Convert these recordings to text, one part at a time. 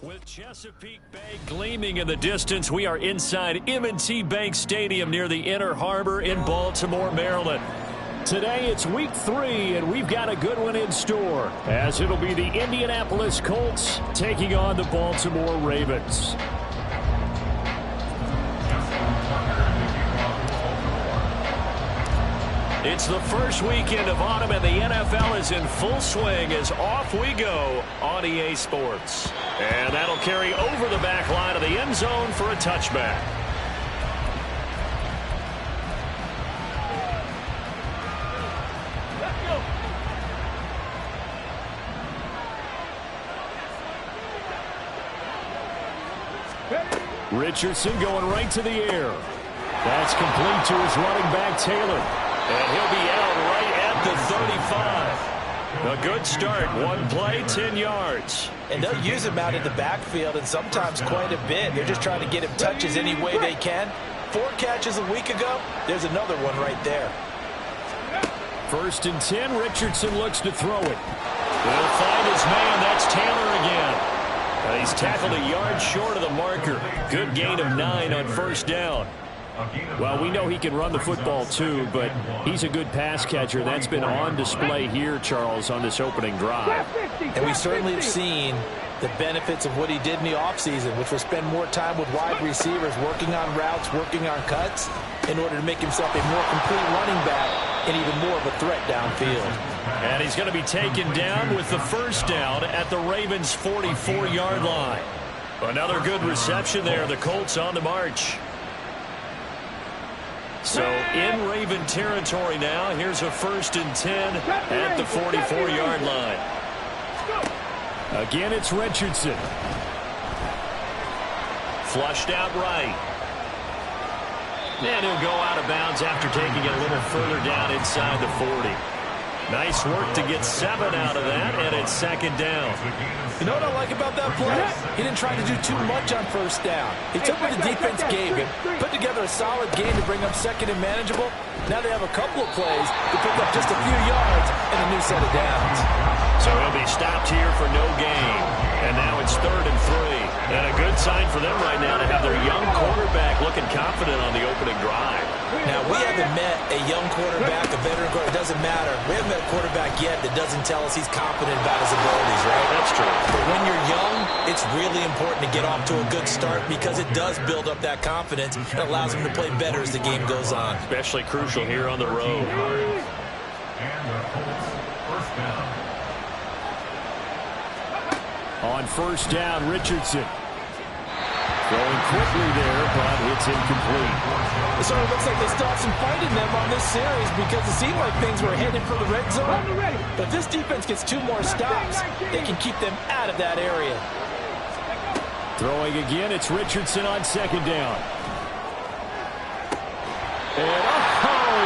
With Chesapeake Bay gleaming in the distance, we are inside M&T Bank Stadium near the Inner Harbor in Baltimore, Maryland. Today it's week 3, and we've got a good one in store, as it'll be the Indianapolis Colts taking on the Baltimore Ravens. It's the first weekend of autumn, and the NFL is in full swing as off we go on EA Sports. And that'll carry over the back line of the end zone for a touchback. Richardson going right to the air. That's complete to his running back, Taylor. And he'll be out right at the 35. A good start. One play, 10 yards. And they'll use him out in the backfield, and sometimes quite a bit. They're just trying to get him touches any way they can. 4 catches a week ago. There's another one right there. 1st and 10. Richardson looks to throw it. He'll find his man. That's Taylor again. He's tackled a yard short of the marker. Good gain of 9 on 1st down. Well, we know he can run the football too, but he's a good pass catcher. That's been on display here, Charles, on this opening drive. And we certainly have seen the benefits of what he did in the offseason, which was spend more time with wide receivers, working on routes, working on cuts, in order to make himself a more complete running back and even more of a threat downfield. And he's going to be taken down with the 1st down at the Ravens' 44-yard line. Another good reception there. The Colts on the march. So in Raven territory now. Here's a 1st and 10 at the 44-yard line. Again, it's Richardson. Flushed out right. And he'll go out of bounds after taking it a little further down inside the 40. Nice work to get 7 out of that, and it's 2nd down. You know what I like about that play? He didn't try to do too much on 1st down. He took what the defense gave him, put together a solid game to bring up 2nd and manageable. Now they have a couple of plays to pick up just a few yards and a new set of downs. So he'll be stopped here for no gain. And now it's 3rd and 3. And a good sign for them right now to have their young quarterback looking confident on the opening drive. Now, we haven't met a young quarterback, a veteran quarterback. It doesn't matter. We haven't met a quarterback yet that doesn't tell us he's confident about his abilities, right? That's true. But when you're young, it's really important to get off to a good start because it does build up that confidence and allows him to play better as the game goes on. Especially crucial here on the road. On 1st down, Richardson. Throwing quickly there, but it's incomplete. It sort of looks like they still have some fight in them on this series because it seemed like things were headed for the red zone. But if this defense gets 2 more stops, they can keep them out of that area. Throwing again, it's Richardson on 2nd down. And,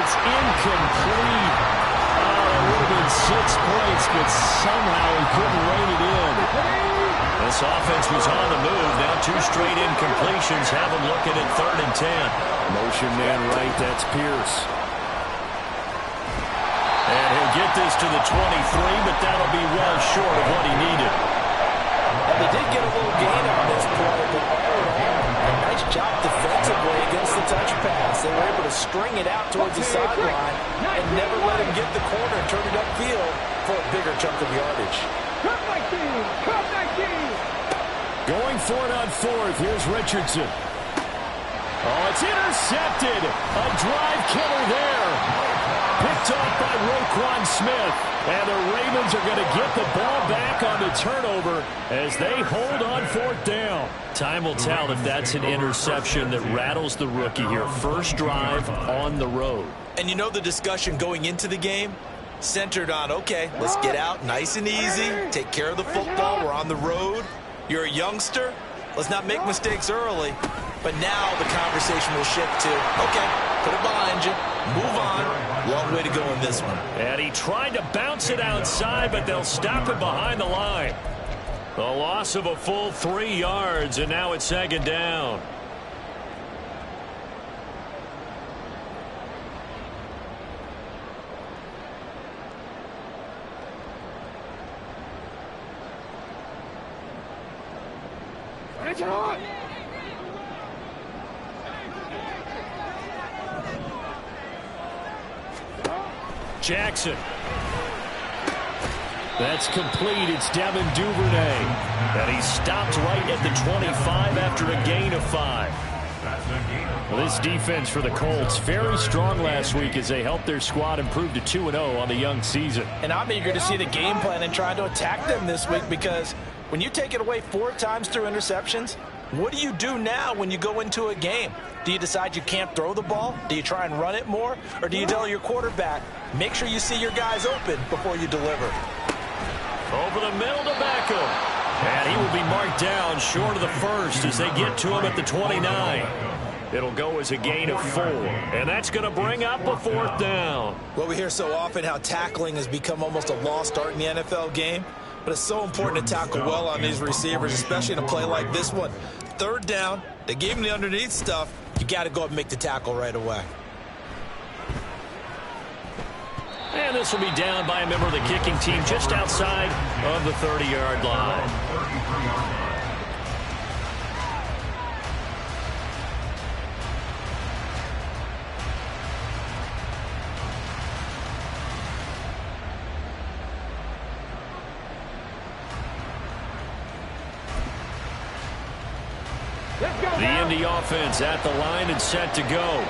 it's incomplete. It would have been 6 points, but somehow he couldn't rein it in. This offense was on the move. Now 2 straight incompletions have them looking at 3rd and 10. Motion man right, that's Pierce. And he'll get this to the 23, but that'll be well short of what he needed. And they did get a little gain on this play, but all in all, a nice job defensively against the touch pass. They were able to string it out towards the sideline and never let him get the corner and turn it upfield for a bigger chunk of yardage. Going for it on 4th. Here's Richardson. Oh, it's intercepted. A drive killer there. Picked off by Roquan Smith. And the Ravens are going to get the ball back on the turnover as they hold on 4th down. Time will tell if that's an interception that rattles the rookie here. 1st drive on the road. And you know the discussion going into the game? Centered on, okay, let's get out nice and easy, take care of the football, we're on the road. You're a youngster, let's not make mistakes early. But now the conversation will shift to, okay, put it behind you, move on. Long way to go in this one. And he tried to bounce it outside, but they'll stop it behind the line. The loss of a full 3 yards, and now it's 2nd down. Jackson. That's complete. It's Devin Duvernay. And he stopped right at the 25 after a gain of 5. Well, this defense for the Colts, very strong last week as they helped their squad improve to 2-0 on the young season. And I'm eager to see the game plan and trying to attack them this week, because when you take it away 4 times through interceptions, what do you do now when you go into a game? Do you decide you can't throw the ball? Do you try and run it more? Or do you tell your quarterback, make sure you see your guys open before you deliver? Over the middle to Beckham. And he will be marked down short of the first as they get to him at the 29. It'll go as a gain of 4. And that's going to bring up a 4th down. Well, we hear so often how tackling has become almost a lost art in the NFL game. But it's so important to tackle well on these receivers, especially in a play like this one. 3rd down, they gave him the underneath stuff. You got to go up and make the tackle right away. And this will be down by a member of the kicking team just outside of the 30-yard line. The Indy offense at the line and set to go.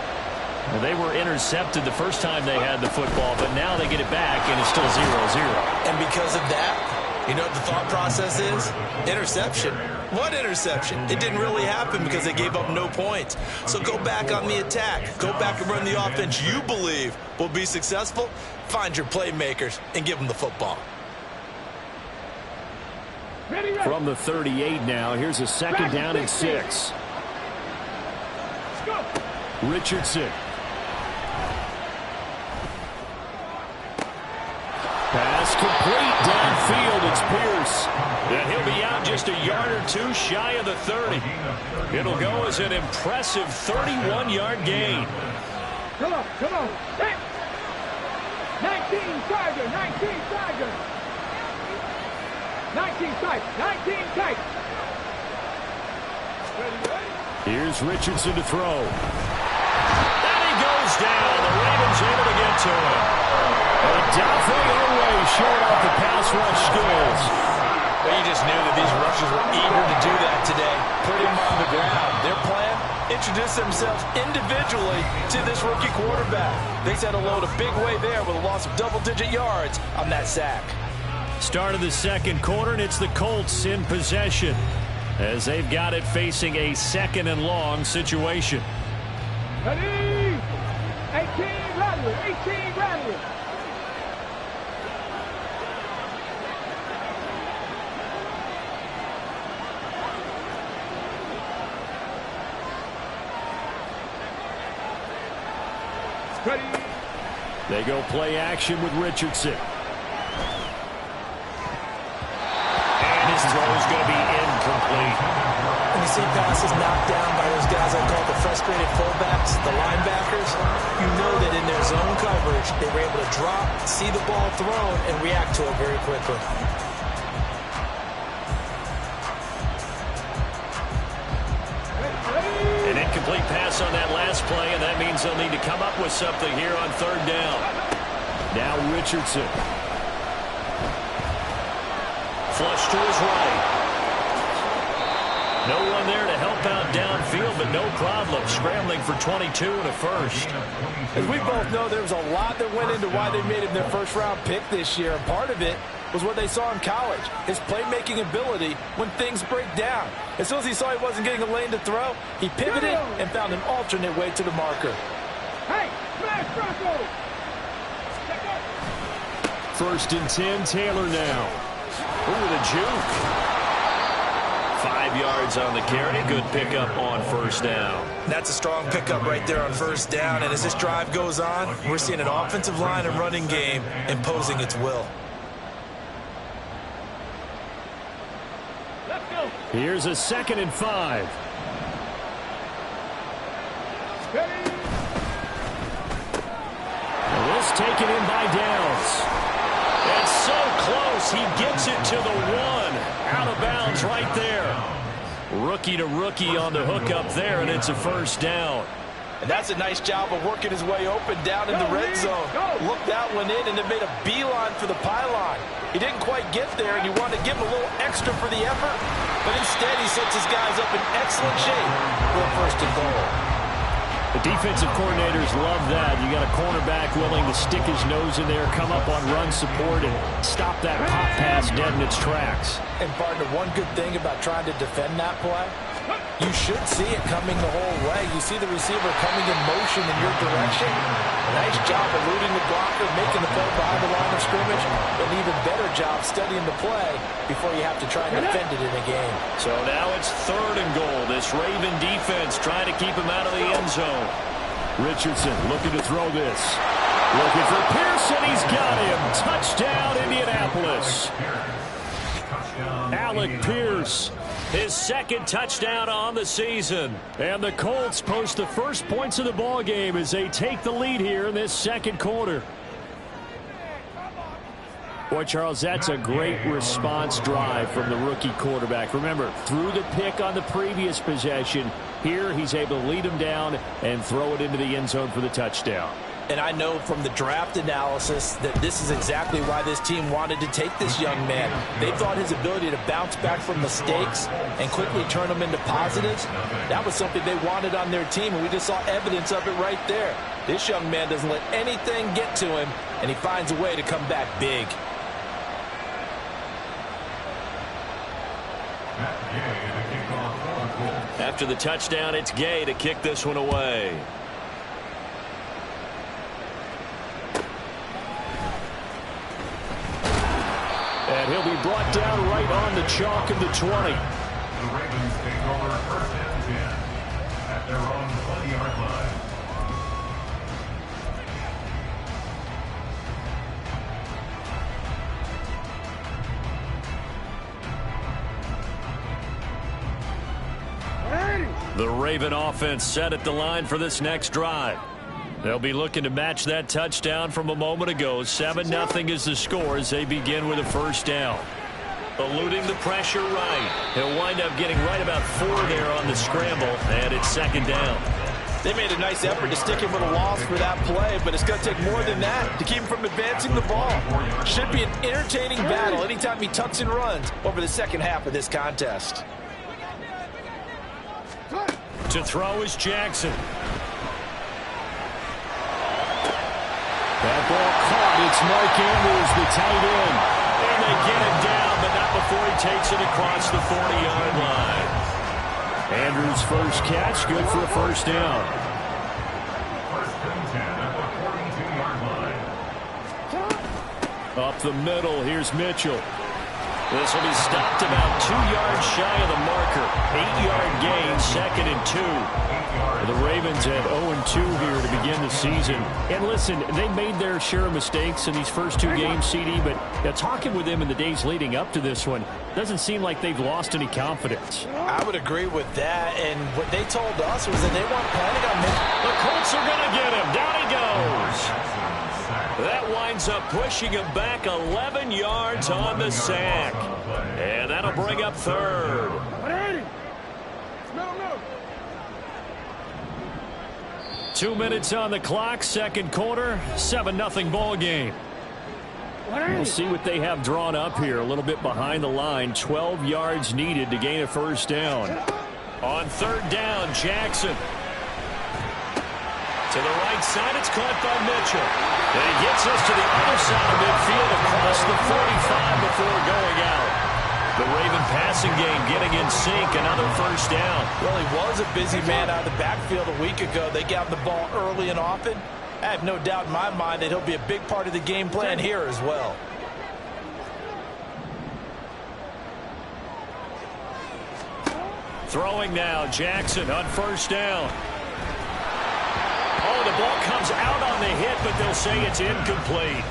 Well, they were intercepted the first time they had the football, but now they get it back, and it's still 0-0. And because of that, you know what the thought process is? Interception. What interception? It didn't really happen because they gave up no points. So go back on the attack. Go back and run the offense you believe will be successful. Find your playmakers and give them the football. From the 38 now, here's a 2nd down and 6. Richardson. Pass complete downfield. It's Pierce. And he'll be out just a yard or 2 shy of the 30. It'll go as an impressive 31-yard gain. Come on. Hey. 19 Tiger. 19 tight. Here's Richardson to throw. And he goes down. The Ravens able to get to him. Odafe Oweh showing off the pass rush skills. Well, you just knew that these rushers were eager to do that today. Put him on the ground. Their plan, introduce themselves individually to this rookie quarterback. They set a load a big way there with a loss of double-digit yards on that sack. Start of the 2nd quarter, and it's the Colts in possession as they've got it facing a 2nd and long situation. Ready? 18 Radley. Ready? They go play action with Richardson. Throw is going to be incomplete. When you see passes knocked down by those guys I call the frustrated fullbacks, the linebackers, you know that in their zone coverage, they were able to drop, see the ball thrown, and react to it very quickly. An incomplete pass on that last play, and that means they'll need to come up with something here on 3rd down. Now Richardson. Flush to his right. No one there to help out downfield, but no problem. Scrambling for 22 and a first. As we both know, there was a lot that went into why they made him their first-round pick this year. And part of it was what they saw in college, his playmaking ability when things break down. As soon as he saw he wasn't getting a lane to throw, he pivoted and found an alternate way to the marker. Hey, smash Bronco! 1st and 10, Taylor now. Ooh, the juke. 5 yards on the carry. Good pickup on 1st down. That's a strong pickup right there on 1st down. And as this drive goes on, we're seeing an offensive line and running game imposing its will. Let's go. Here's a 2nd and 5. Ready? This taken in by Downs. It's so close. He gets it to the 1. Out of bounds right there. Rookie to rookie on the hook up there, and it's a first down. And that's a nice job of working his way open down in the red zone. Looked that one in and then made a beeline for the pylon. He didn't quite get there, and you wanted to give him a little extra for the effort, but instead he sets his guys up in excellent shape for a first and goal. The defensive coordinators love that. You got a cornerback willing to stick his nose in there, come up on run support, and stop that pop pass dead in its tracks. And partner, one good thing about trying to defend that play, you should see it coming the whole way. You see the receiver coming in motion in your direction. Nice job eluding the blocker, making the play behind the line of scrimmage. An even better job studying the play before you have to try and defend it in a game. So now it's 3rd and goal. This Raven defense trying to keep him out of the end zone. Richardson looking to throw this. Looking for Pearson. He's got him. Touchdown, Indianapolis. Alec Pierce. His 2nd touchdown on the season. And the Colts post the first points of the ball game as they take the lead here in this 2nd quarter. Boy, Charles, that's a great response drive from the rookie quarterback. Remember, threw the pick on the previous possession. Here, he's able to lead him down and throw it into the end zone for the touchdown. And I know from the draft analysis that this is exactly why this team wanted to take this young man. They thought his ability to bounce back from mistakes and quickly turn them into positives, that was something they wanted on their team, and we just saw evidence of it right there. This young man doesn't let anything get to him, and he finds a way to come back big. After the touchdown, it's Gay to kick this one away. And he'll be brought down right on the chalk of the 20. The Ravens take over 1st and 10 at their own 20-yard line. The Raven offense set at the line for this next drive. They'll be looking to match that touchdown from a moment ago. 7-0 is the score as they begin with a first down. Eluding the pressure right. He'll wind up getting right about 4 there on the scramble, and it's 2nd down. They made a nice effort to stick him with a loss for that play, but it's going to take more than that to keep him from advancing the ball. Should be an entertaining battle anytime he tucks and runs over the second half of this contest. To throw is Jackson. That ball caught. It's Mark Andrews, the tight end. And they get him down, but not before he takes it across the 40-yard line. Andrews' first catch, good for a first down. 1st and 10 at the 42-yard line. Up the middle, here's Mitchell. This will be stopped about 2 yards shy of the marker. 8-yard gain, 2nd and 2. The Ravens at 0-2 here to begin the season. And listen, they made their share of mistakes in these first 2 games, CD, but talking with them in the days leading up to this one, doesn't seem like they've lost any confidence. I would agree with that, and what they told us was that they weren't planning on making. The Colts are going to get him. Down he goes. That winds up pushing him back 11 yards on the sack. And that'll bring up 3rd. 2 minutes on the clock, 2nd quarter, 7-0 ball game. We'll see what they have drawn up here. A little bit behind the line. 12 yards needed to gain a first down. On 3rd down, Jackson. To the right side, it's caught by Mitchell. And he gets us to the other side of midfield across the 45 before going out. The Raven passing game getting in sync, another first down. Well, he was a busy man out of the backfield a week ago. They got the ball early and often. I have no doubt in my mind that he'll be a big part of the game plan here as well. Throwing now, Jackson on first down. Oh, the ball comes out on the hit, but they'll say it's incomplete.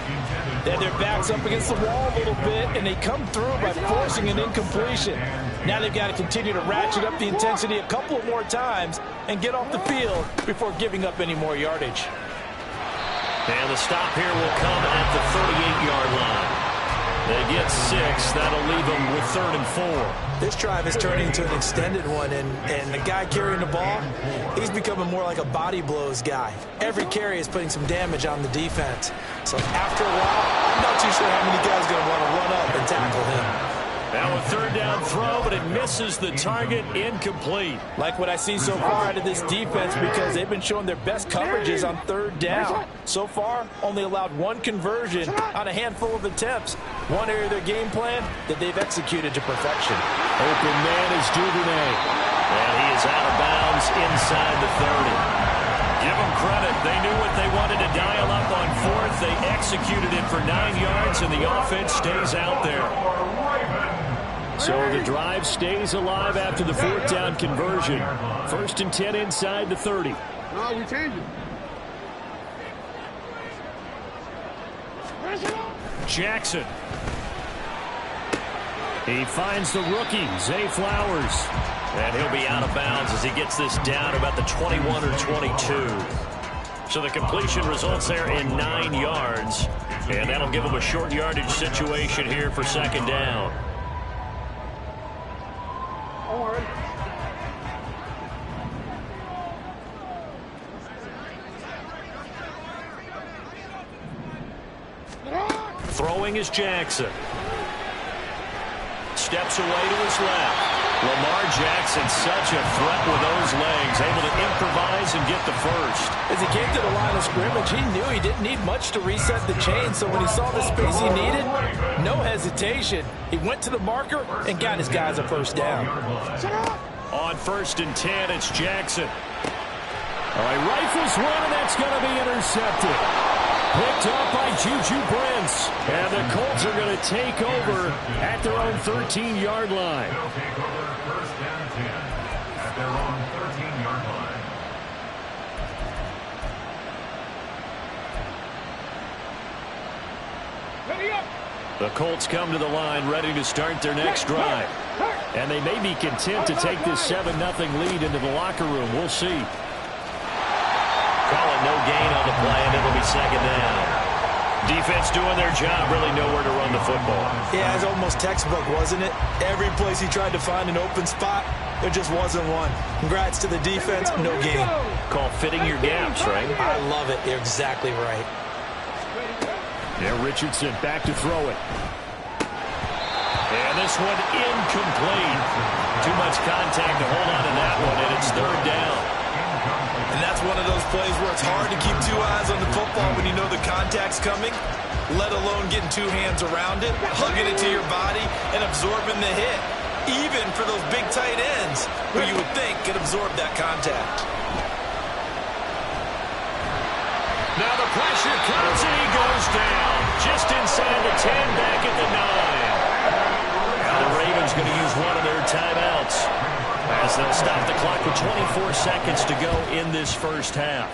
They had their backs up against the wall a little bit, and they come through by forcing an incompletion. Now they've got to continue to ratchet up the intensity a couple of more times and get off the field before giving up any more yardage. And the stop here will come at the 38-yard line. They get 6. That'll leave them with 3rd and 4. This drive is turning into an extended one, and the guy carrying the ball, he's becoming more like a body blows guy. Every carry is putting some damage on the defense. So after a while, I'm not too sure how many guys are going to want to run up and tackle him. Now a 3rd down throw, but it misses the target, incomplete. Like what I see so far out of this defense, because they've been showing their best coverages on 3rd down. So far, only allowed 1 conversion on a handful of attempts. One area of their game plan that they've executed to perfection. Open man is Duvernay. And he is out of bounds inside the 30. Give them credit. They knew what they wanted to dial up on 4th. They executed it for 9 yards, and the offense stays out there. So the drive stays alive after the 4th down conversion. 1st and 10 inside the 30. No, we change it. Jackson. He finds the rookie, Zay Flowers. And he'll be out of bounds as he gets this down about the 21 or 22. So the completion results there in 9 yards. And that'll give him a short yardage situation here for 2nd down. Throwing is Jackson. Steps away to his left. Lamar Jackson, such a threat with those legs, able to improvise and get the first. As he came to the line of scrimmage, he knew he didn't need much to reset the chain, so when he saw the space he needed, no hesitation. He went to the marker and got his guys a 1st down. On 1st and 10, it's Jackson. All right, rifles one, and that's going to be intercepted. Picked up by Juju Brents. And the Colts are going to take over at their own 13-yard line. They'll take over 1st and 10 at their own 13-yard line. Ready up. The Colts come to the line ready to start their next drive. And they may be content to take this 7-0 lead into the locker room. We'll see. Call it no gain on the play, and it'll be 2nd down. Defense doing their job, really nowhere to run the football. Yeah, it's almost textbook, wasn't it? Every place he tried to find an open spot, there just wasn't one. Congrats to the defense, no gain. Call fitting your gaps, right? I love it. You're exactly right. Yeah, Richardson back to throw it. And this one incomplete. Too much contact to hold on to that one, and it's 3rd down. And that's one of those plays where it's hard to keep 2 eyes on the football when you know the contact's coming, let alone getting 2 hands around it, hugging it to your body, and absorbing the hit. Even for those big tight ends, who you would think could absorb that contact. Now the pressure comes, and he goes down. Just inside the 10, back at the 9. Now the Ravens going to use one of their timeouts, as they'll stop the clock with 24 seconds to go in this 1st half.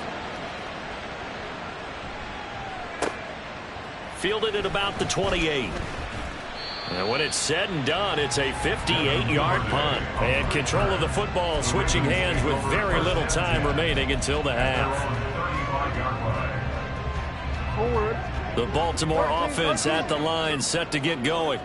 Fielded at about the 28. And when it's said and done, it's a 58-yard punt. And control of the football switching hands with very little time remaining until the half. The Baltimore offense at the line, set to get going.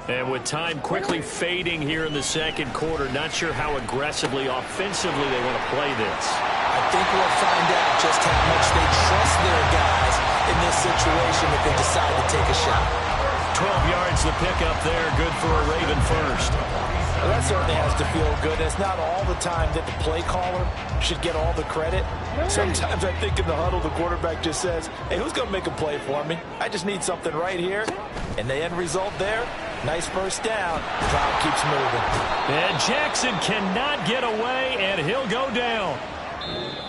And with time quickly fading here in the 2nd quarter, not sure how aggressively, offensively they want to play this. I think we'll find out just how much they trust their guys in this situation if they decide to take a shot. 12 yards the pickup there, good for a Raven first. Well, that certainly has to feel good. It's not all the time that the play caller should get all the credit. Sometimes I think in the huddle, the quarterback just says, hey, who's going to make a play for me? I just need something right here. And the end result there, nice 1st down. The crowd keeps moving. And Jackson cannot get away, and he'll go down.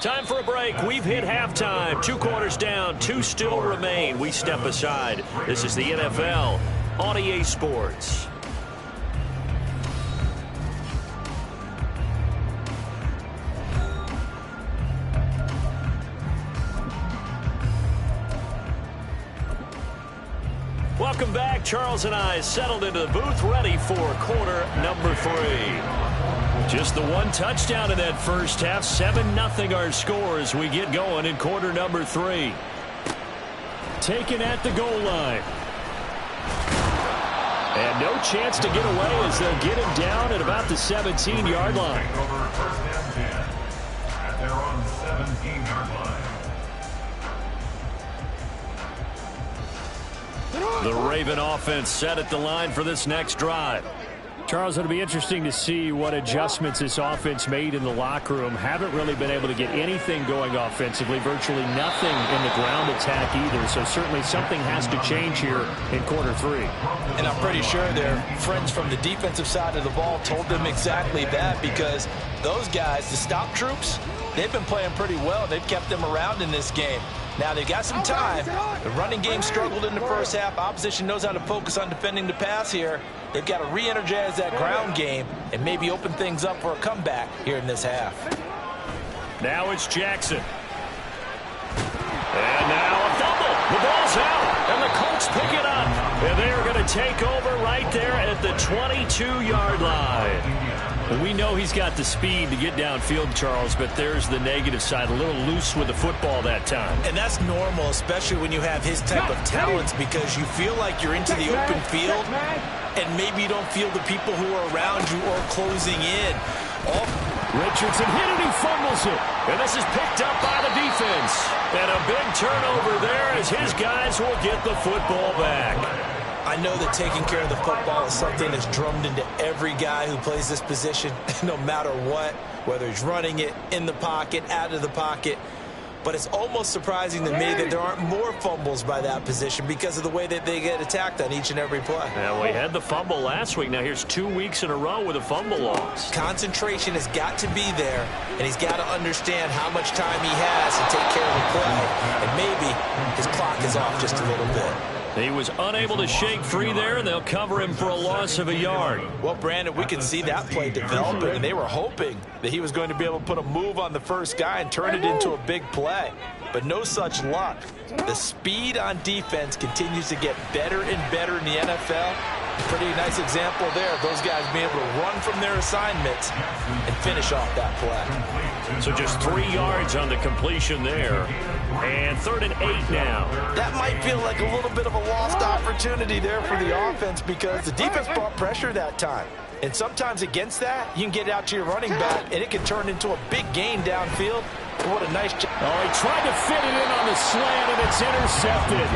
Time for a break. We've hit halftime. 2 quarters down, 2 still remain. We step aside. This is the NFL on EA Sports. Welcome back. Charles and I settled into the booth, ready for quarter number 3. Just the 1 touchdown in that 1st half. 7-0 our score as we get going in quarter number 3. Taken at the goal line. And no chance to get away as they'll get him down at about the 17-yard line. Over first and 10 at their own 17-yard line. The Raven offense set at the line for this next drive. Charles, it'll be interesting to see what adjustments this offense made in the locker room. Haven't really been able to get anything going offensively, virtually nothing in the ground attack either. So certainly something has to change here in quarter 3. And I'm pretty sure their friends from the defensive side of the ball told them exactly that, because those guys, the stop troops, they've been playing pretty well. They've kept them around in this game. Now, they've got some time. The running game struggled in the first half. Opposition knows how to focus on defending the pass here. They've got to re-energize that ground game and maybe open things up for a comeback here in this half. Now it's Jackson. And now a fumble. The ball's out, and the Colts pick it up. And they're going to take over right there at the 22-yard line. Well, we know he's got the speed to get downfield, Charles, but there's the negative side, a little loose with the football that time. And that's normal, especially when you have his type of talents, because you feel like you're into the open field, and maybe you don't feel the people who are around you or closing in. Richardson hit it, he fumbles it. And this is picked up by the defense. And a big turnover there as his guys will get the football back. I know that taking care of the football is something that's drummed into every guy who plays this position, no matter what, whether he's running it, in the pocket, out of the pocket. But it's almost surprising to me that there aren't more fumbles by that position because of the way that they get attacked on each and every play. Now, we had the fumble last week. Now, here's 2 weeks in a row with a fumble loss. Concentration has got to be there, and he's got to understand how much time he has to take care of the play. And maybe his clock is off just a little bit. He was unable to shake free there, and they'll cover him for a loss of a yard. Well, Brandon, we can see that play developing, and they were hoping that he was going to be able to put a move on the first guy and turn it into a big play. But no such luck. The speed on defense continues to get better and better in the NFL. Pretty nice example there of those guys being able to run from their assignments and finish off that play. So just 3 yards on the completion there. And 3rd and 8 now. That might feel like a little bit of a lost opportunity there for the offense because the defense brought pressure that time. And sometimes against that, you can get out to your running back, and it can turn into a big gain downfield. What a nice job. Oh, he tried to fit it in on the slant, and it's intercepted.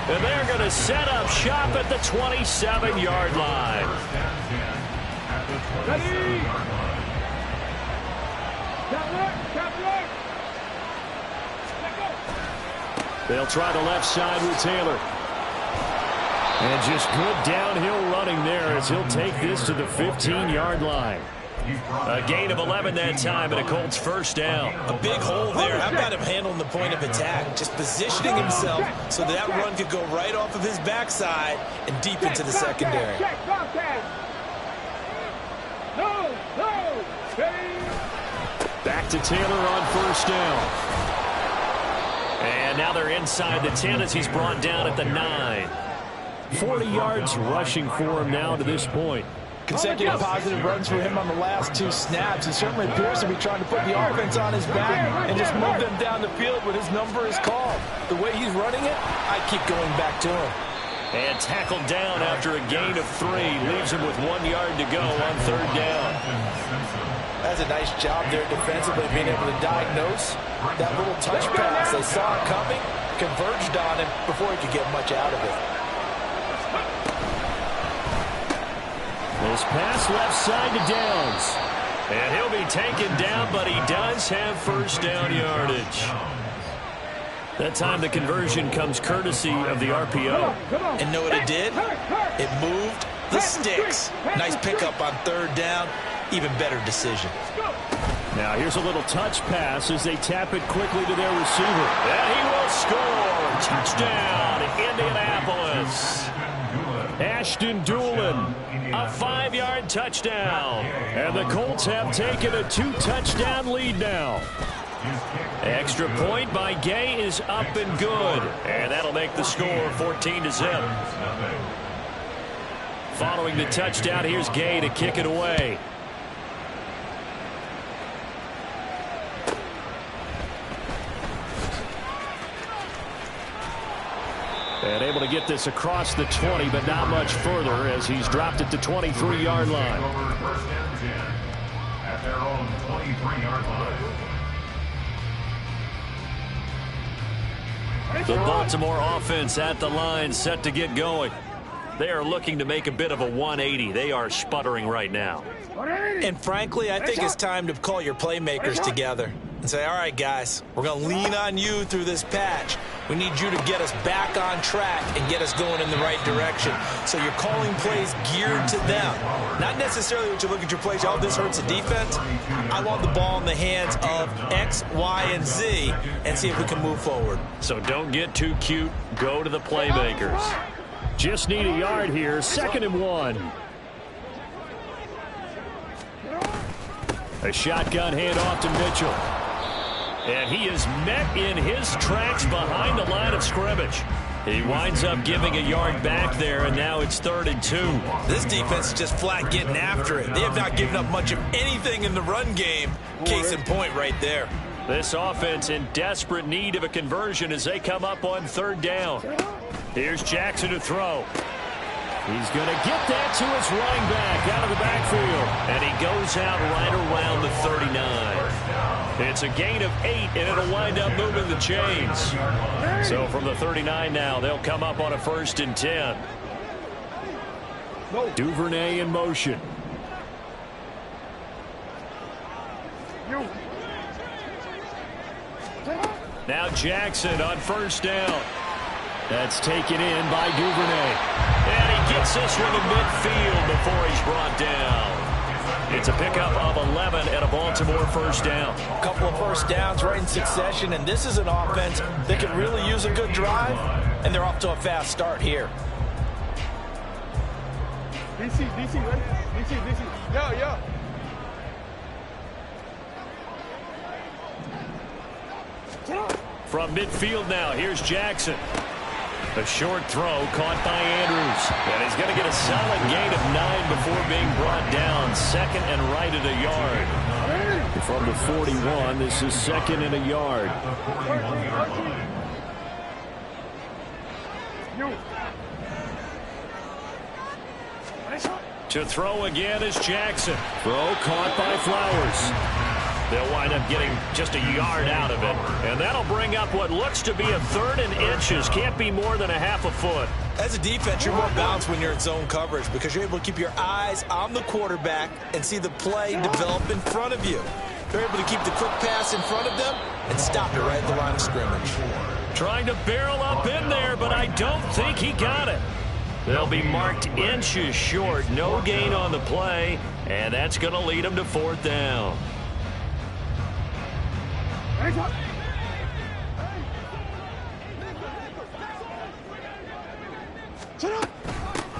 And they're going to set up shop at the 27-yard line. They'll try the left side with Taylor. And just good downhill running there as he'll take this to the 15-yard line. A gain of 11 that time and a Colts first down. A big hole there. How about him handling the point of attack? Just positioning himself so that run could go right off of his backside and deep into the secondary. Back to Taylor on first down. And now they're inside the 10 as he's brought down at the 9. 40 yards rushing for him now to this point. Consecutive positive runs for him on the last 2 snaps. He certainly appears to be trying to put the offense on his back and just move them down the field when his number is called. The way he's running it, I keep going back to him. And tackled down after a gain of 3. Leaves him with 1 yard to go on 3rd down. That's a nice job there defensively, being able to diagnose that little touch pass. They saw it coming, converged on him before he could get much out of it. This pass left side to Downs. And he'll be taken down, but he does have first down yardage. That time the conversion comes courtesy of the RPO. And know what it did? It moved the sticks. Nice pickup on 3rd down. Even better decision. Now here's a little touch pass as they tap it quickly to their receiver. And he will score. Touchdown, Indianapolis. Ashton Dulin, a 5-yard touchdown. And the Colts have taken a 2-touchdown lead now. Extra point by Gay is up and good. And that'll make the score 14-0. Following the touchdown, here's Gay to kick it away. And able to get this across the 20, but not much further as he's dropped it to 23-yard line. First and 10 at their own 23-yard line. The Baltimore offense at the line, set to get going. They are looking to make a bit of a 180. They are sputtering right now. And frankly, I think it's time to call your playmakers together and say, all right, guys, we're going to lean on you through this patch. We need you to get us back on track and get us going in the right direction. So you're calling plays geared to them. Not necessarily when you look at your plays, oh, this hurts the defense. I want the ball in the hands of X, Y, and Z and see if we can move forward. So don't get too cute. Go to the playmakers. Just need a yard here. 2nd and 1. A shotgun handoff to Mitchell. And he is met in his tracks behind the line of scrimmage. He winds up giving a yard back there, and now it's 3rd and 2. This defense is just flat getting after it. They have not given up much of anything in the run game. Case in point right there. This offense in desperate need of a conversion as they come up on 3rd down. Here's Jackson to throw. He's going to get that to his running back out of the backfield. And he goes out right around the 39. It's a gain of 8, and it'll wind up moving the chains. So from the 39 now, they'll come up on a 1st and 10. Duvernay in motion. Now Jackson on 1st down. That's taken in by Duvernay. And he gets this one to midfield before he's brought down. It's a pickup of 11 and a Baltimore 1st down. A couple of 1st downs right in succession, and this is an offense that can really use a good drive, and they're off to a fast start here. DC, right? DC. Yo. From midfield now, here's Jackson. A short throw caught by Andrews. And he's going to get a solid gain of 9 before being brought down. 2nd and right at a yard. From the 41, this is 2nd and a yard. To throw again is Jackson. Throw caught by Flowers. They'll wind up getting just a yard out of it. And that'll bring up what looks to be a 3rd and inches. Can't be more than a half a foot. As a defense, you're more balanced when you're in zone coverage because you're able to keep your eyes on the quarterback and see the play develop in front of you. You're able to keep the quick pass in front of them and stop it right at the line of scrimmage. Trying to barrel up in there, but I don't think he got it. They'll be marked inches short. No gain on the play, and that's going to lead them to 4th down.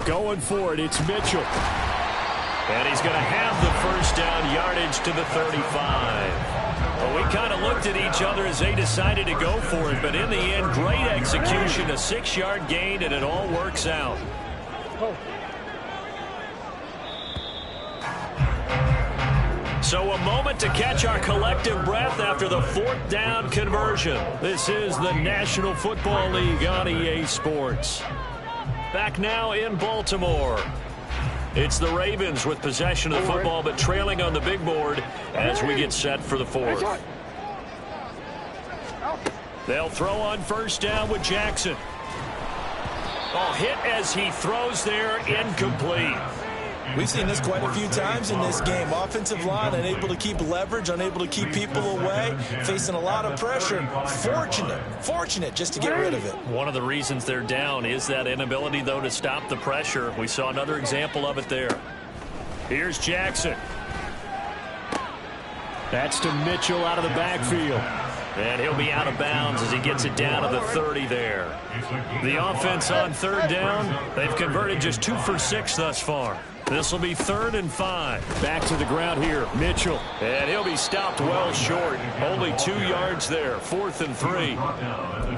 Going for it, it's Mitchell. And he's going to have the 1st down, yardage to the 35. Well, we kind of looked at each other as they decided to go for it, but in the end, great execution, a 6-yard gain, and it all works out. So a moment to catch our collective breath after the 4th down conversion. This is the National Football League on EA Sports. Back now in Baltimore. It's the Ravens with possession of the football, but trailing on the big board as we get set for the 4th. They'll throw on 1st down with Jackson. Ball hit as he throws there, incomplete. We've seen this quite a few times in this game. Offensive line unable to keep leverage, unable to keep people away, facing a lot of pressure. Fortunate just to get rid of it. One of the reasons they're down is that inability, though, to stop the pressure. We saw another example of it there. Here's Jackson. That's to Mitchell out of the backfield. And he'll be out of bounds as he gets it down to the 30 there. The offense on 3rd down, they've converted just 2 for 6 thus far. This will be 3rd and 5. Back to the ground here, Mitchell. And he'll be stopped well short. Only 2 yards there, 4th and 3.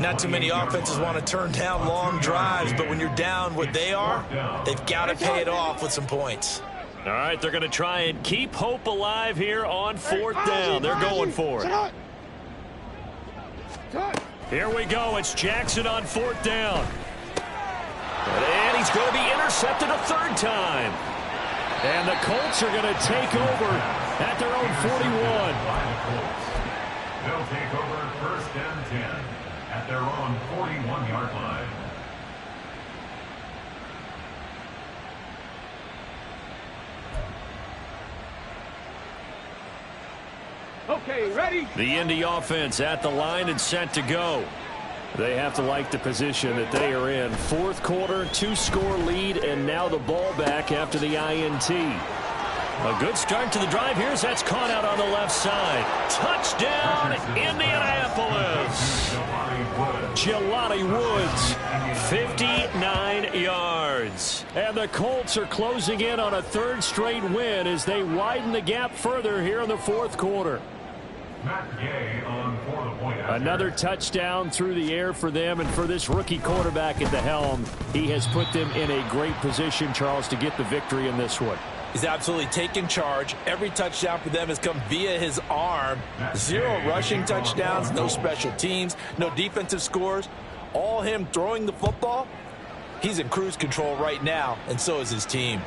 Not too many offenses want to turn down long drives, but when you're down what they are, they've got to pay it off with some points. All right, they're going to try and keep hope alive here on 4th down. They're going for it. Here we go. It's Jackson on 4th down. And he's going to be intercepted a third time. And the Colts are going to take over at their own 41. They'll take over first and 10 at their own 41-yard line. Okay, ready? The Indy offense at the line and set to go. They have to like the position that they are in. Fourth quarter, 2-score lead, and now the ball back after the INT. A good start to the drive. Here's that's caught out on the left side. Touchdown, Indianapolis. Jelani Woods, 59 yards. And the Colts are closing in on a third straight win as they widen the gap further here in the fourth quarter. Matt Gay on for the point after. Another touchdown through the air for them, and for this rookie quarterback at the helm, he has put them in a great position, Charles, to get the victory in this one. He's absolutely taken charge. Every touchdown for them has come via his arm. 0 rushing touchdowns, no special teams, no defensive scores. All him throwing the football. He's in cruise control right now, and so is his team.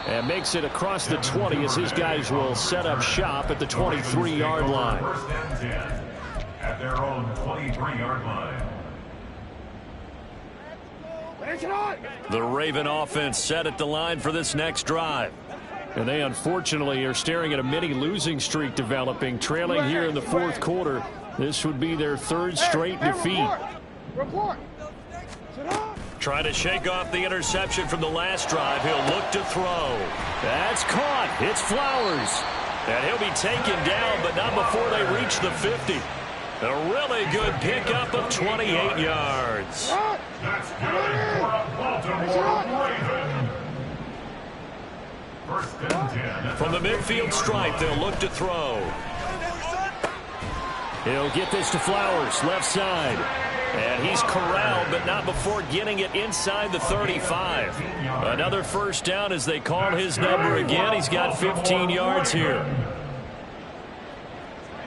And makes it across the 20 as his guys will set up shop at the 23-yard line. First and 10 at their own 23-yard line. The Raven offense set at the line for this next drive. And they unfortunately are staring at a mini losing streak developing, trailing here in the fourth quarter. This would be their third straight defeat. Report. Trying to shake off the interception from the last drive. He'll look to throw. That's caught. It's Flowers. And he'll be taken down, but not before they reach the 50. A really good pickup of 28 yards. That's good for a Baltimore Raven. First and 10. From the midfield stripe, they'll look to throw. He'll get this to Flowers, left side. And he's corralled, but not before getting it inside the 35. Another first down as they call his number again. He's got 15 yards here.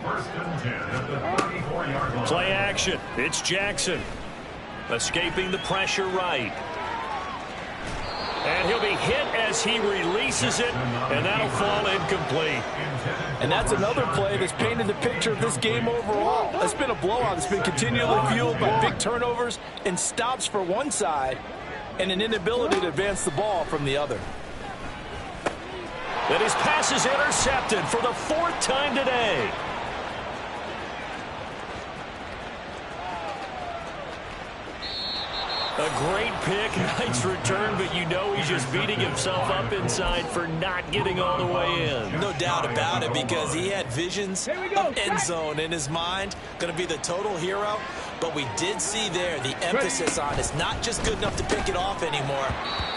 First and 10 at the 34-yard line. Play action. It's Jackson. Escaping the pressure right. And he'll be hit as he releases it, and that'll fall incomplete. And that's another play that's painted the picture of this game overall. It's been a blowout. It's been continually fueled by big turnovers and stops for one side and an inability to advance the ball from the other. And his pass is intercepted for the 4th time today. A great pick, nice return, but you know he's just beating himself up inside for not getting all the way in. No doubt about it, because he had visions of end zone in his mind. Going to be the total hero. But we did see there the emphasis on it's not just good enough to pick it off anymore.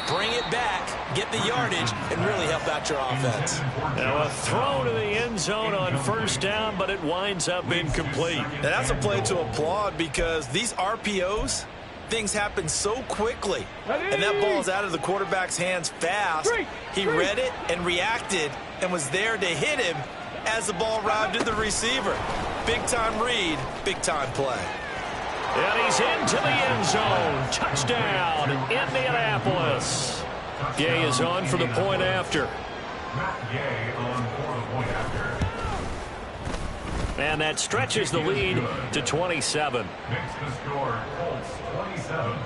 Bring it back, get the yardage, and really help out your offense. Now a throw to the end zone on first down, but it winds up incomplete. Now that's a play to applaud, because these RPOs, things happen so quickly, and that ball's out of the quarterback's hands fast. He read it and reacted and was there to hit him as the ball rounded the receiver. Big-time read, big-time play. And he's into the end zone. Touchdown, Indianapolis. Gay is on for the point after. Matt Gay on for the point after. And that stretches the lead to 27. Makes the score Colts 27,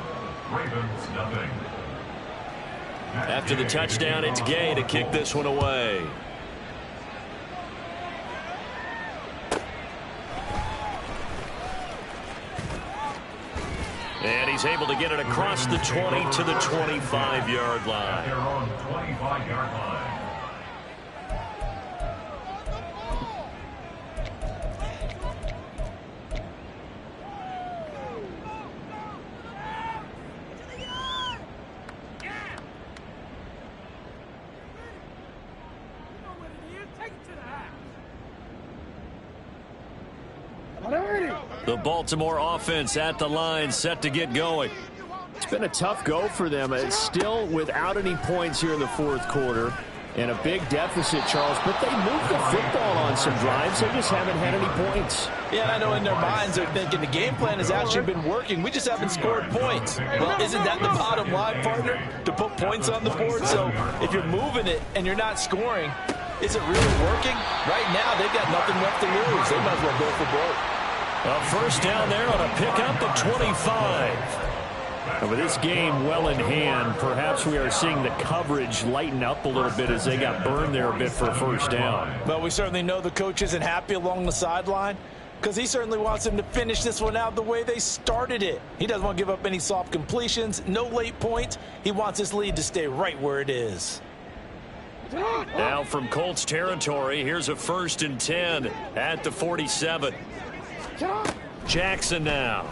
Ravens nothing. After the touchdown, it's Gay to kick this one away. And he's able to get it across the 20 to the 25-yard line. They're on 25-yard line. The Baltimore offense at the line, set to get going. It's been a tough go for them. It's still without any points here in the fourth quarter. And a big deficit, Charles, but they moved the football on some drives. They just haven't had any points. Yeah, and I know in their minds they're thinking the game plan has actually been working. We just haven't scored points. Well, isn't that the bottom line, partner? To put points on the board? So if you're moving it and you're not scoring, is it really working? Right now, they've got nothing left to lose. They might as well go for broke. A first down there on a pickup at 25. And with this game well in hand, perhaps we are seeing the coverage lighten up a little bit as they got burned there a bit for a first down. Well, we certainly know the coach isn't happy along the sideline because he certainly wants them to finish this one out the way they started it. He doesn't want to give up any soft completions, no late points. He wants his lead to stay right where it is. Now from Colts territory, here's a 1st and 10 at the 47. Jackson now.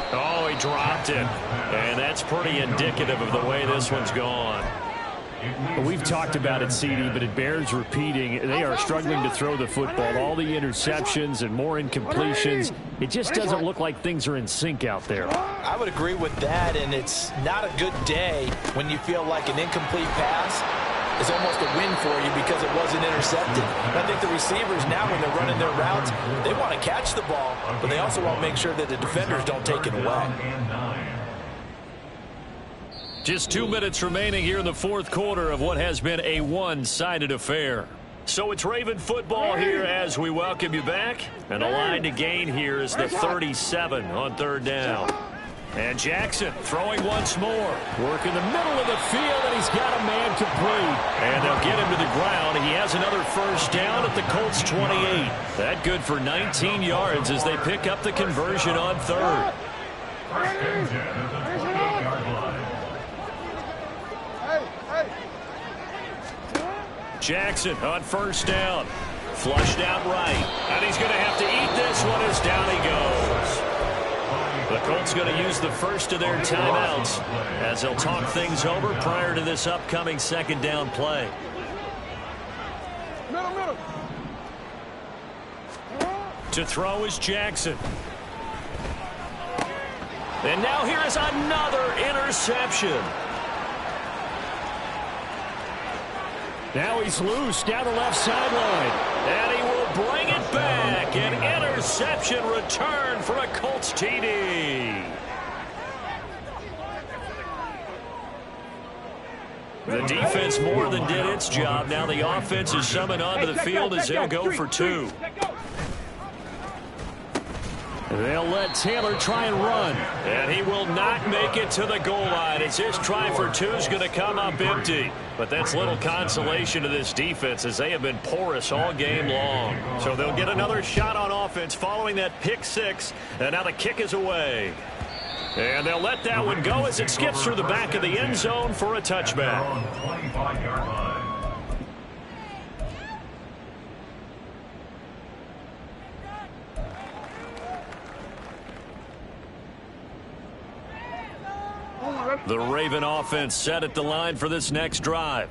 Oh, he dropped it. And that's pretty indicative of the way this one's gone. We've talked about it, CD, but it bears repeating. They are struggling to throw the football. All the interceptions and more incompletions. It just doesn't look like things are in sync out there. I would agree with that, and it's not a good day when you feel like an incomplete pass is almost a win for you because it wasn't intercepted. I think the receivers now, when they're running their routes, they want to catch the ball, but they also want to make sure that the defenders don't take it away. Just 2 minutes remaining here in the fourth quarter of what has been a one-sided affair. So it's Raven football here as we welcome you back. And the line to gain here is the 37 on 3rd down. And Jackson throwing once more. Work in the middle of the field, and he's got a man complete. And they'll get him to the ground. He has another first down at the Colts 28. That good for 19 yards as they pick up the conversion on 3rd. First and 10 at the 28-yard line. Jackson on first down. Flushed out right. And he's going to have to eat this one as down he goes. The Colts going to use the first of their timeouts as they'll talk things over prior to this upcoming 2nd down play. To throw is Jackson. And now here is another interception. Now he's loose down the left sideline. And he will bring it back. An interception return for a Colts TD. The defense more than did its job. Now the offense is summoned onto the field as they'll go for 2. They'll let Taylor try and run. And he will not make it to the goal line as his try for 2 is going to come up empty. But that's little consolation to this defense as they have been porous all game long. So they'll get another shot on offense following that pick 6. And now the kick is away. And they'll let that one go as it skips through the back of the end zone for a touchback. 25-yard line. The Raven offense set at the line for this next drive.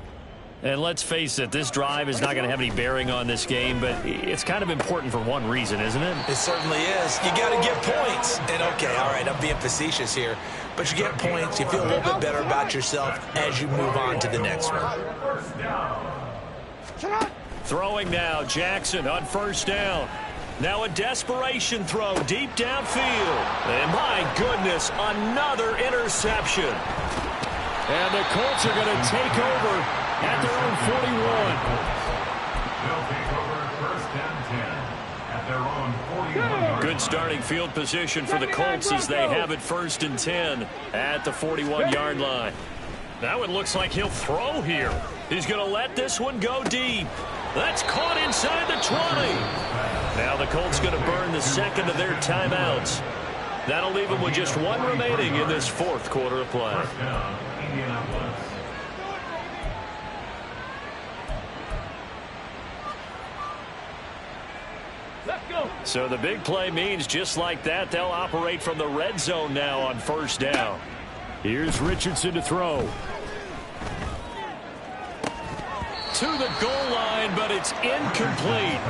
And let's face it, this drive is not going to have any bearing on this game, but it's kind of important for one reason, isn't it? It certainly is. You got to get points. And, okay, all right, I'm being facetious here. But you get points, you feel a little bit better about yourself as you move on to the next one. Throwing now, Jackson on first down. Now a desperation throw deep downfield. And my goodness, another interception. And the Colts are going to take over at their own 41. They'll take over 1st and 10 at their own 41. Good starting field position for the Colts as they have it 1st and 10 at the 41-yard line. That one looks like he'll throw here. He's going to let this one go deep. That's caught inside the 20. Now the Colts going to burn the second of their timeouts. That'll leave them with just 1 remaining in this 4th quarter of play. First down, Indianapolis. Let's go. So the big play means just like that, they'll operate from the red zone now on first down. Here's Richardson to throw. to the goal line, but it's incomplete.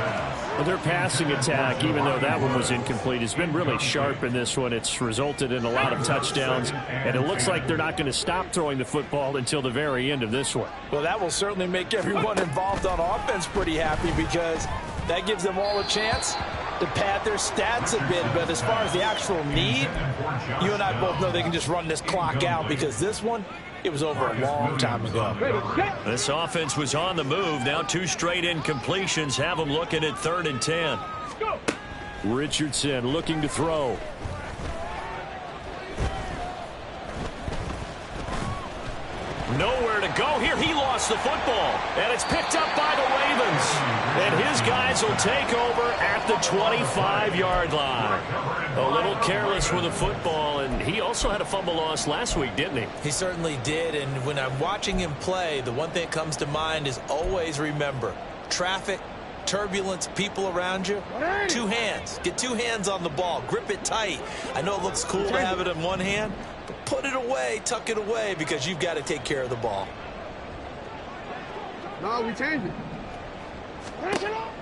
Well, their passing attack, even though that one was incomplete, has been really sharp in this one. It's resulted in a lot of touchdowns, and it looks like they're not going to stop throwing the football until the very end of this one. Well, that will certainly make everyone involved on offense pretty happy, because that gives them all a chance to pad their stats a bit. But as far as the actual need, you and I both know they can just run this clock out, because this one, it was over a long time ago. This offense was on the move. Now 2 straight incompletions have them looking at 3rd and 10. Richardson looking to throw. Nowhere to go here. He lost the football, and it's picked up by the Ravens. And his guys will take over at the 25-yard line. A little careless with the football, and he also had a fumble loss last week, didn't he? He certainly did, and when I'm watching him play, the one thing that comes to mind is always remember, traffic, turbulence, people around you, 2 hands. Get 2 hands on the ball. Grip it tight. I know it looks cool to have it in one hand, but put it away, tuck it away, because you've got to take care of the ball. No, we changed it.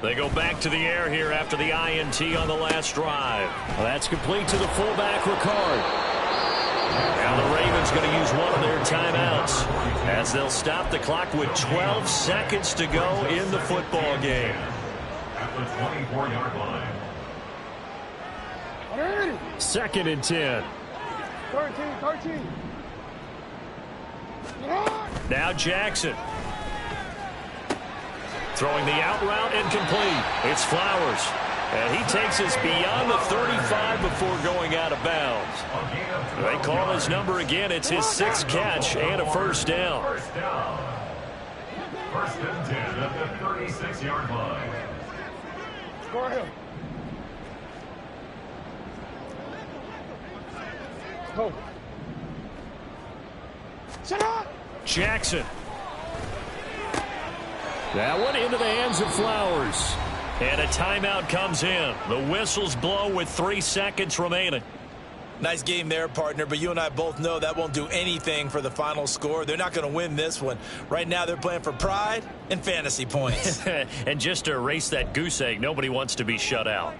They go back to the air here after the INT on the last drive. Well, that's complete to the fullback, Ricard. Now the Ravens going to use one of their timeouts as they'll stop the clock with 12 seconds to go in the football game. At the 24-yard line. 2nd and 10. 13. Now Jackson. Throwing the out route, incomplete. It's Flowers. And he takes us beyond the 35 before going out of bounds. They call his number again. It's his 6th catch and a first down. 1st and 10 at the 36-yard line. Score him. Go. Shut up. Jackson. That one into the hands of Flowers. And a timeout comes in. The whistles blow with 3 seconds remaining. Nice game there, partner, but you and I both know that won't do anything for the final score. They're not going to win this one. Right now they're playing for pride and fantasy points. And just to erase that goose egg, nobody wants to be shut out.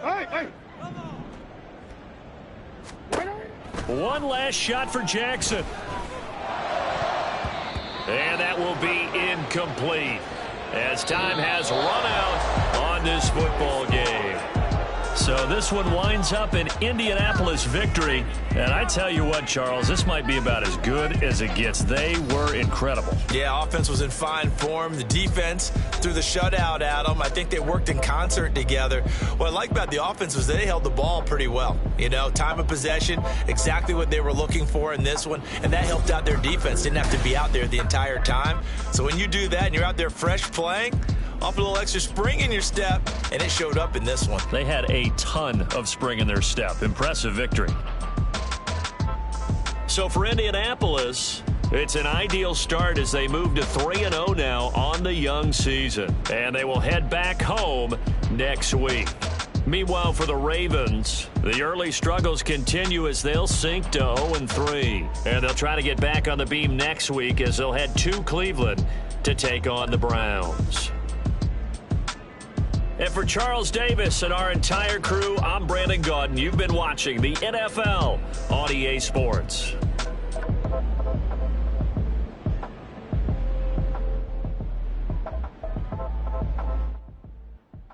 Hey. One last shot for Jackson. And that will be incomplete as time has run out on this football game. So this one winds up an Indianapolis victory. And I tell you what, Charles, this might be about as good as it gets. They were incredible. Yeah, offense was in fine form. The defense threw the shutout at them. I think they worked in concert together. What I like about the offense was they held the ball pretty well. You know, time of possession, exactly what they were looking for in this one. And that helped out their defense. Didn't have to be out there the entire time. So when you do that and you're out there fresh playing, off a little extra spring in your step, and it showed up in this one. They had a ton of spring in their step. Impressive victory. So for Indianapolis, it's an ideal start as they move to 3-0 now on the young season. And they will head back home next week. Meanwhile, for the Ravens, the early struggles continue as they'll sink to 0-3. And they'll try to get back on the beam next week as they'll head to Cleveland to take on the Browns. And for Charles Davis and our entire crew, I'm Brandon Gaudin. You've been watching the NFL on EA Sports.